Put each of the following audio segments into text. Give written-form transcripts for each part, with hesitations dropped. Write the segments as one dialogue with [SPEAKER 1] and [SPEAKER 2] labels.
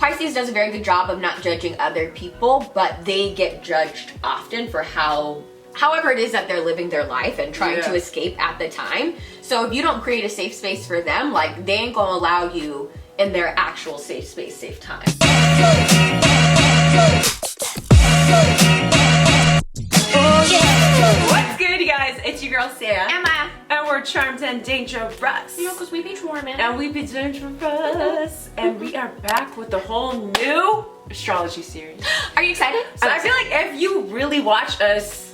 [SPEAKER 1] Pisces does a very good job of not judging other people, but they get judged often for however it is that they're living their life and trying to escape at the time. So if you don't create a safe space for them, like, they ain't gonna allow you in their actual safe space, safe time.
[SPEAKER 2] What's good, you guys? It's your girl Sarah.
[SPEAKER 1] Emma.
[SPEAKER 2] And we're charmed and dangerous.
[SPEAKER 1] You know, because we be charming.
[SPEAKER 2] And we be dangerous. And we are back with the whole new astrology series.
[SPEAKER 1] Are you excited?
[SPEAKER 2] And I feel like if you really watch us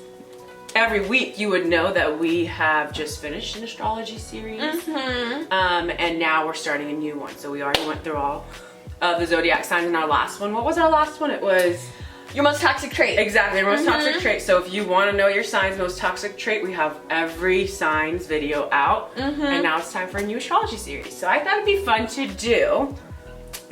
[SPEAKER 2] every week, you would know that we have just finished an astrology series. And now we're starting a new one. So we already went through all of the zodiac signs in our last one. What was our last one? It was
[SPEAKER 1] your most toxic trait.
[SPEAKER 2] Exactly, your most toxic trait. So if you want to know your sign's most toxic trait, we have every sign's video out. And now it's time for a new astrology series. So I thought it'd be fun to do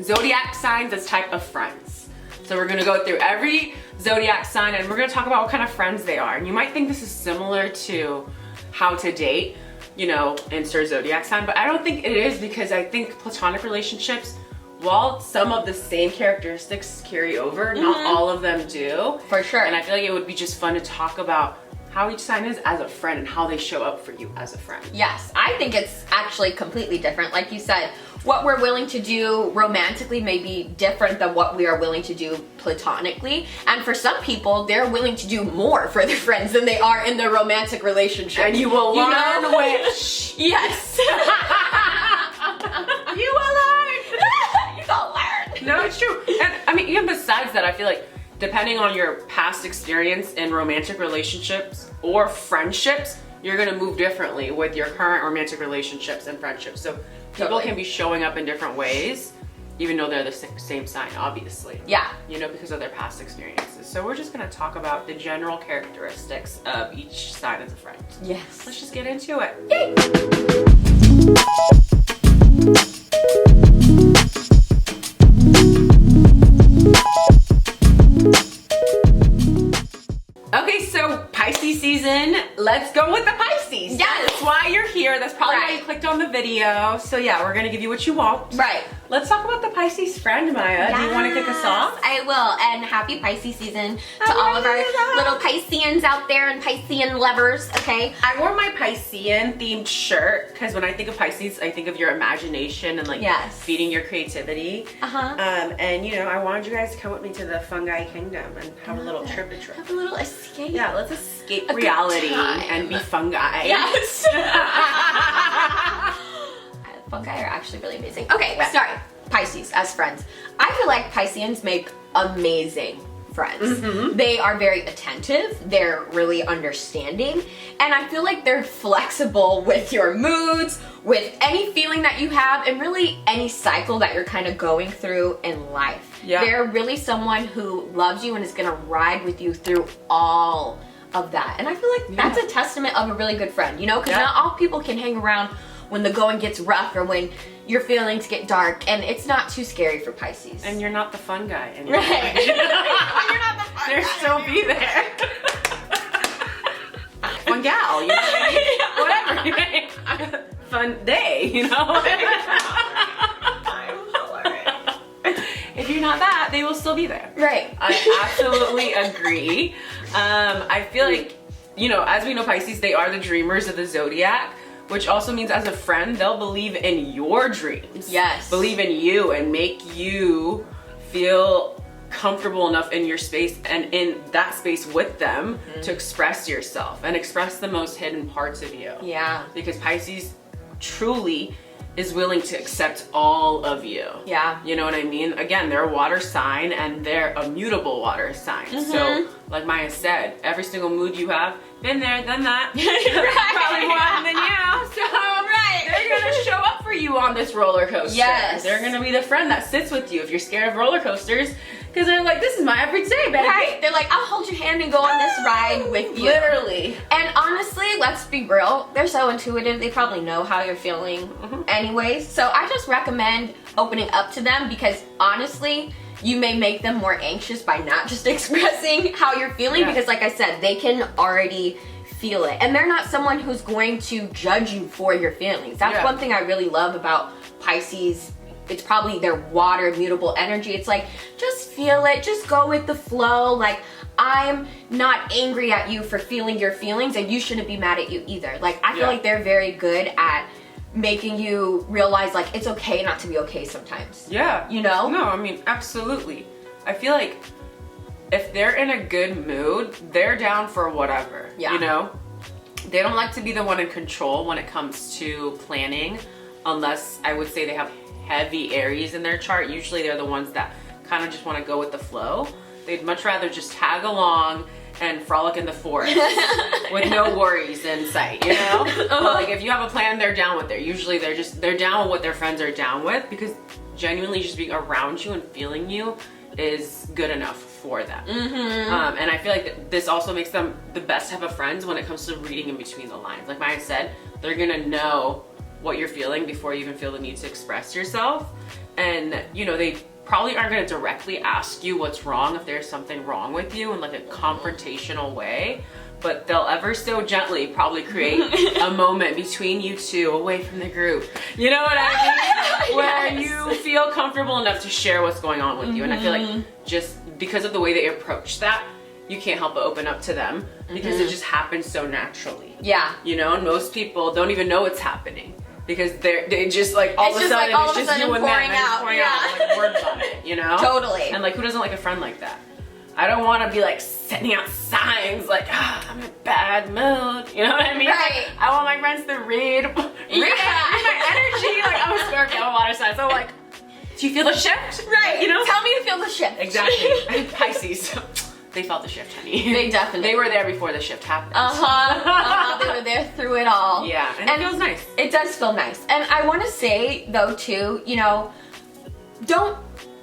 [SPEAKER 2] zodiac signs as type of friends. So we're gonna go through every zodiac sign and we're gonna talk about what kind of friends they are. And you might think this is similar to how to date, you know, insert zodiac sign, but I don't think it is, because I think platonic relationships, while some of the same characteristics carry over, not all of them do.
[SPEAKER 1] For sure.
[SPEAKER 2] And I feel like it would be just fun to talk about how each sign is as a friend and how they show up for you as a friend.
[SPEAKER 1] Yes, I think it's actually completely different. Like you said, what we're willing to do romantically may be different than what we are willing to do platonically. And for some people, they're willing to do more for their friends than they are in their romantic relationship.
[SPEAKER 2] And you will learn which.
[SPEAKER 1] Yes.
[SPEAKER 2] You will learn.
[SPEAKER 1] You'll learn.
[SPEAKER 2] No, it's true. And I mean, even besides that, I feel like depending on your past experience in romantic relationships or friendships, you're gonna move differently with your current romantic relationships and friendships. So people can be showing up in different ways, even though they're the same sign, obviously.
[SPEAKER 1] Yeah.
[SPEAKER 2] You know, because of their past experiences. So we're just gonna talk about the general characteristics of each sign as a friend.
[SPEAKER 1] Yes.
[SPEAKER 2] Let's just get into it.
[SPEAKER 1] Yay.
[SPEAKER 2] Okay, so Pisces season, let's go with the Pisces.
[SPEAKER 1] Yes.
[SPEAKER 2] That's why you're here. That's probably why you clicked on the video. So yeah, we're gonna give you what you want.
[SPEAKER 1] Right.
[SPEAKER 2] Let's talk about the Pisces friend, Maya.
[SPEAKER 1] Yes.
[SPEAKER 2] Do you want to kick us off?
[SPEAKER 1] I will, and happy Pisces season to all of our little Pisceans out there and Piscean lovers, okay?
[SPEAKER 2] I wore my Piscean themed shirt because when I think of Pisces, I think of your imagination and like feeding your creativity. And you know, I wanted you guys to come with me to the fungi kingdom and have a little trippy trip.
[SPEAKER 1] Have a little escape.
[SPEAKER 2] Yeah, let's escape reality and be fungi.
[SPEAKER 1] Yes. Fungi are actually really amazing. Okay, sorry. Pisces as friends. I feel like Pisceans make amazing friends. They are very attentive. They're really understanding. And I feel like they're flexible with your moods, with any feeling that you have, and really any cycle that you're kind of going through in life.
[SPEAKER 2] Yeah.
[SPEAKER 1] They're really someone who loves you and is gonna ride with you through all of that. And I feel like that's a testament of a really good friend, you know? Because not all people can hang around when the going gets rough or when your feelings get dark, and it's not too scary for Pisces.
[SPEAKER 2] And you're not the fun guy anymore.
[SPEAKER 1] Right. You're not the fun
[SPEAKER 2] They'll
[SPEAKER 1] guy.
[SPEAKER 2] still be there. Fun gal, you know what I mean? Whatever. Fun day, you know? If you're not that, they will still be there.
[SPEAKER 1] Right.
[SPEAKER 2] I absolutely agree. I feel like, you know, as we know, Pisces, they are the dreamers of the zodiac, which also means as a friend, they'll believe in your dreams.
[SPEAKER 1] Yes.
[SPEAKER 2] Believe in you and make you feel comfortable enough in your space and in that space with them to express yourself and express the most hidden parts of you.
[SPEAKER 1] Yeah.
[SPEAKER 2] Because Pisces truly is willing to accept all of you.
[SPEAKER 1] Yeah.
[SPEAKER 2] You know what I mean? Again, they're a water sign and they're a mutable water sign. So, like Maya said, every single mood you have, been there, done that. Probably more than you. So, they're gonna show up for you on this roller coaster.
[SPEAKER 1] Yes.
[SPEAKER 2] They're gonna be the friend that sits with you if you're scared of roller coasters. Because they're like, this is my everyday, baby.
[SPEAKER 1] Right. They're like, I'll hold your hand and go on this ride with you.
[SPEAKER 2] Literally.
[SPEAKER 1] And honestly, let's be real, they're so intuitive, they probably know how you're feeling anyways. So I just recommend opening up to them, because honestly, you may make them more anxious by not just expressing how you're feeling, because like I said, they can already feel it. And they're not someone who's going to judge you for your feelings. That's one thing I really love about Pisces it's probably their water mutable energy. It's like, just feel it, just go with the flow. Like, I'm not angry at you for feeling your feelings, and you shouldn't be mad at you either. Like, I feel like they're very good at making you realize, like, it's okay not to be okay sometimes.
[SPEAKER 2] Yeah.
[SPEAKER 1] You know?
[SPEAKER 2] No, I mean, absolutely. I feel like if they're in a good mood, they're down for whatever.
[SPEAKER 1] Yeah.
[SPEAKER 2] You know? They don't like to be the one in control when it comes to planning, unless I would say they have heavy Aries in their chart. Usually they're the ones that kind of just want to go with the flow. They'd much rather just tag along and frolic in the forest with no worries in sight, you know? But like, if you have a plan, they're down with it. Usually they're down with what their friends are down with, because genuinely just being around you and feeling you is good enough for them. And I feel like this also makes them the best type of friends when it comes to reading in between the lines. Like Maya said, they're gonna know what you're feeling before you even feel the need to express yourself. And you know, they probably aren't gonna directly ask you what's wrong if there's something wrong with you in like a confrontational way, but they'll ever so gently probably create a moment between you two away from the group. You know what I mean? Where you feel comfortable enough to share what's going on with you. And I feel like just because of the way they approach that, you can't help but open up to them, because it just happens so naturally. Yeah. You know, and most people don't even know it's happening, because they just like all of a sudden it's just you and them and it's pouring out like words on it, you know? Totally. And like, who doesn't like a friend like that? I don't want to be like sending out signs like, I'm in a bad mood. You know what I mean? Right. I want my friends to read my energy. Like, I'm a Scorpio, I'm a water sign, so I'm like, do you feel the shift? Right. You know? Tell me to feel the shift. Exactly. I'm Pisces. They felt the shift, honey. They definitely. They were there before the shift happened. They were there through it all. Yeah, and it feels nice. It does feel nice. And I want to say, though, too, you know, don't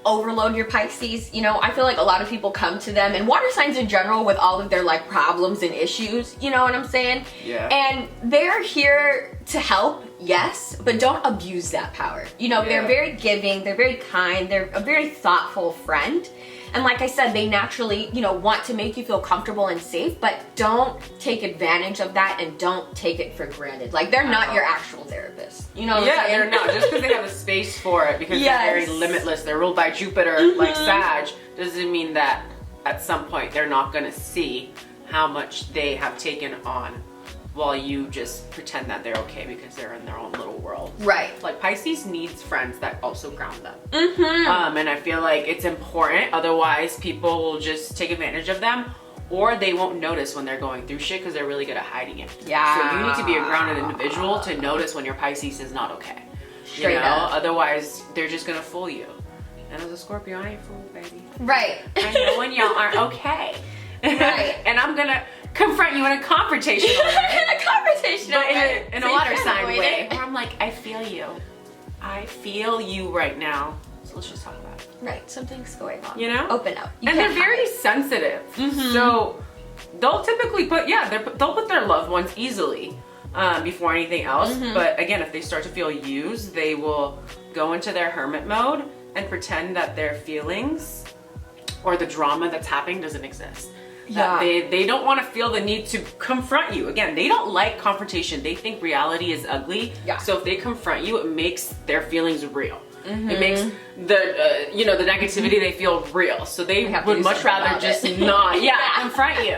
[SPEAKER 2] overload your Pisces. You know, I feel like a lot of people come to them, and water signs in general, with all of their like problems and issues, you know what I'm saying? Yeah. And they're here to help, yes, but don't abuse that power. You know, they're very giving, they're very kind, they're a very thoughtful friend. And like I said, they naturally, you know, want to make you feel comfortable and safe, but don't take advantage of that, and don't take it for granted. Like, they're not your actual therapist. You know what I'm saying? They're not. Just because they have a space for it, because they're very limitless, they're ruled by Jupiter, like Sag, doesn't mean that at some point they're not going to see how much they have taken on, while you just pretend that they're okay because they're in their own little world. Right. Like, Pisces needs friends that also ground them. And I feel like it's important, otherwise people will just take advantage of them, or they won't notice when they're going through shit because they're really good at hiding it. Yeah. So you need to be a grounded individual to notice when your Pisces is not okay. Straight up. Otherwise, they're just gonna fool you. And as a Scorpio, I ain't fooled, baby. Right. I know when y'all aren't okay. Right. And I'm gonna confront you in a confrontational way. In a confrontational way. In a water sign way. Where I'm like, I feel you. I feel you right now. So let's just talk about it. Right. Something's going on. You know? Open up. And they're very sensitive. So they'll typically put, they'll put their loved ones easily before anything else. But again, if they start to feel used, they will go into their hermit mode and pretend that their feelings or the drama that's happening doesn't exist. Yeah. They don't want to feel the need to confront you. Again, they don't like confrontation. They think reality is ugly. Yeah. So if they confront you, it makes their feelings real. It makes the the negativity they feel real. So they would much rather just not confront you.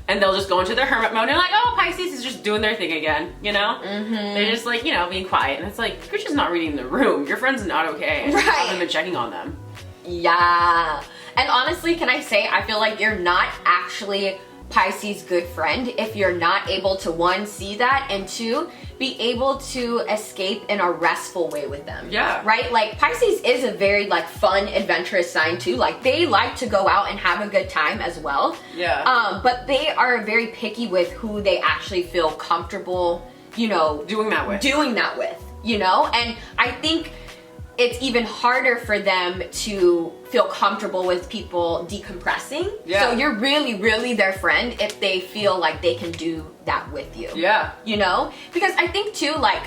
[SPEAKER 2] And they'll just go into their hermit mode and like, oh, Pisces is just doing their thing again, you know? They're just like, being quiet. And it's like, you're just not reading the room. Your friend's not okay. And you haven't been checking on them. Yeah. And honestly, can I say, I feel like you're not actually Pisces' good friend if you're not able to, one, see that, and two, be able to escape in a restful way with them. Yeah. Right? Like, Pisces is a very, like, fun, adventurous sign, too. Like, they like to go out and have a good time as well. Yeah. But they are very picky with who they actually feel comfortable, doing that with, And I think it's even harder for them to feel comfortable with people decompressing. Yeah. So you're really, really their friend if they feel like they can do that with you. Yeah. Because I think too, like,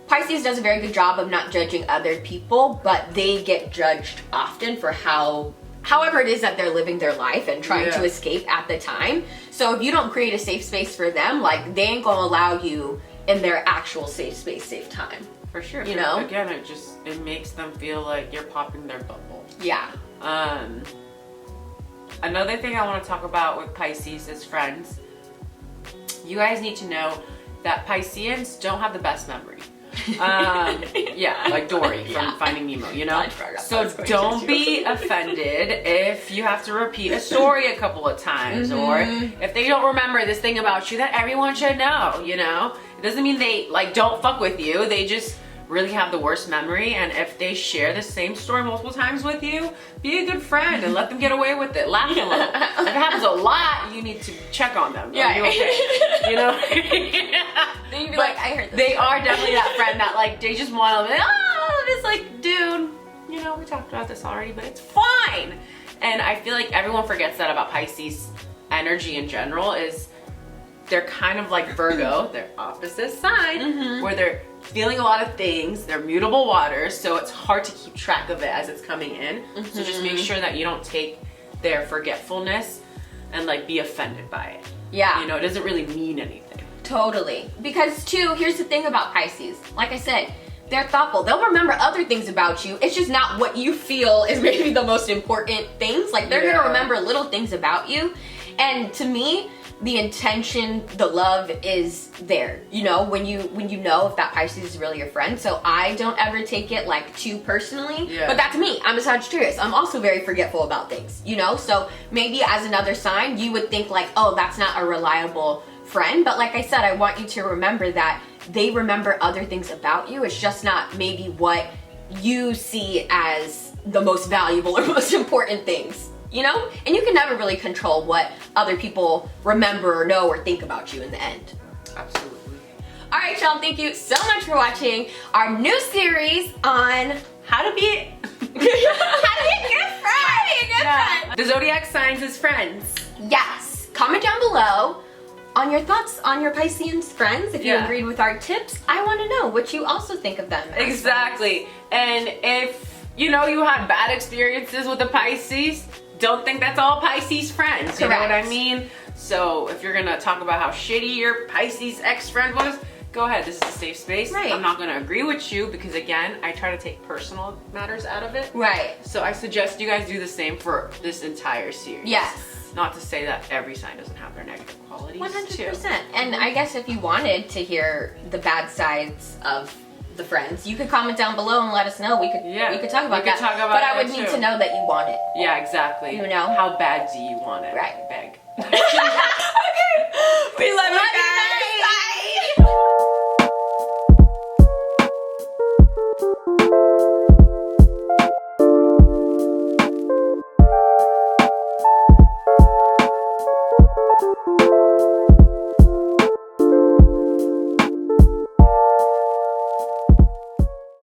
[SPEAKER 2] Pisces does a very good job of not judging other people, but they get judged often for however it is that they're living their life and trying to escape at the time. So if you don't create a safe space for them, like, they ain't gonna allow you in their actual safe space, safe time. For sure.
[SPEAKER 1] You know?
[SPEAKER 2] Again, it makes them feel like you're popping their bubble.
[SPEAKER 1] Yeah.
[SPEAKER 2] Another thing I want to talk about with Pisces is friends. You guys need to know that Pisceans don't have the best memory. Yeah, like Dory from Finding Nemo, you know? So don't be offended if you have to repeat a story a couple of times, or if they don't remember this thing about you that everyone should know, you know? It doesn't mean they like don't fuck with you, they just really have the worst memory, and if they share the same story multiple times with you, be a good friend and let them get away with it. Laugh a little. If it happens a lot, you need to check on them.
[SPEAKER 1] Yeah.
[SPEAKER 2] Are you okay? You know?
[SPEAKER 1] Then you'd be
[SPEAKER 2] But
[SPEAKER 1] like, I heard this.
[SPEAKER 2] they are definitely that friend that like they just want to, it's like, dude, you know, we talked about this already, but it's fine. And I feel like everyone forgets that about Pisces energy in general is they're kind of like Virgo, their opposite sign, where they're feeling a lot of things, they're mutable waters, so it's hard to keep track of it as it's coming in. So just make sure that you don't take their forgetfulness and like be offended by it.
[SPEAKER 1] Yeah.
[SPEAKER 2] You know, it doesn't really mean anything.
[SPEAKER 1] Totally. Because too, here's the thing about Pisces. Like I said, they're thoughtful. They'll remember other things about you. It's just not what you feel is maybe the most important things. Like they're gonna remember little things about you. And to me, the intention, the love is there. You know, when you know if that Pisces is really your friend. So I don't ever take it like too personally.
[SPEAKER 2] Yeah.
[SPEAKER 1] But that's me. I'm a Sagittarius. I'm also very forgetful about things, you know? So maybe as another sign, you would think like, oh, that's not a reliable friend. But like I said, I want you to remember that they remember other things about you. It's just not maybe what you see as the most valuable or most important things. You know? And you can never really control what other people remember or know or think about you in the end.
[SPEAKER 2] Absolutely.
[SPEAKER 1] All right, y'all, thank you so much for watching our new series on how to be a good friend.
[SPEAKER 2] The zodiac signs as friends.
[SPEAKER 1] Yes. Comment down below on your thoughts on your Pisceans friends. If you agreed with our tips, I want to know what you also think of them.
[SPEAKER 2] Exactly. And if you know you had bad experiences with the Pisces, don't think that's all Pisces friends. You know what I mean? So if you're gonna talk about how shitty your Pisces ex-friend was, go ahead. This is a safe space.
[SPEAKER 1] Right.
[SPEAKER 2] I'm not gonna agree with you because again, I try to take personal matters out of it.
[SPEAKER 1] Right.
[SPEAKER 2] So I suggest you guys do the same for this entire series.
[SPEAKER 1] Yes.
[SPEAKER 2] Not to say that every sign doesn't have their negative qualities.
[SPEAKER 1] 100%. And I guess if you wanted to hear the bad sides of the friends, you could comment down below and let us know. We could talk about that. But I would need to know that you want it.
[SPEAKER 2] Yeah, exactly.
[SPEAKER 1] You know?
[SPEAKER 2] How bad do you want it?
[SPEAKER 1] Right.
[SPEAKER 2] Beg.
[SPEAKER 1] Okay. We love you guys.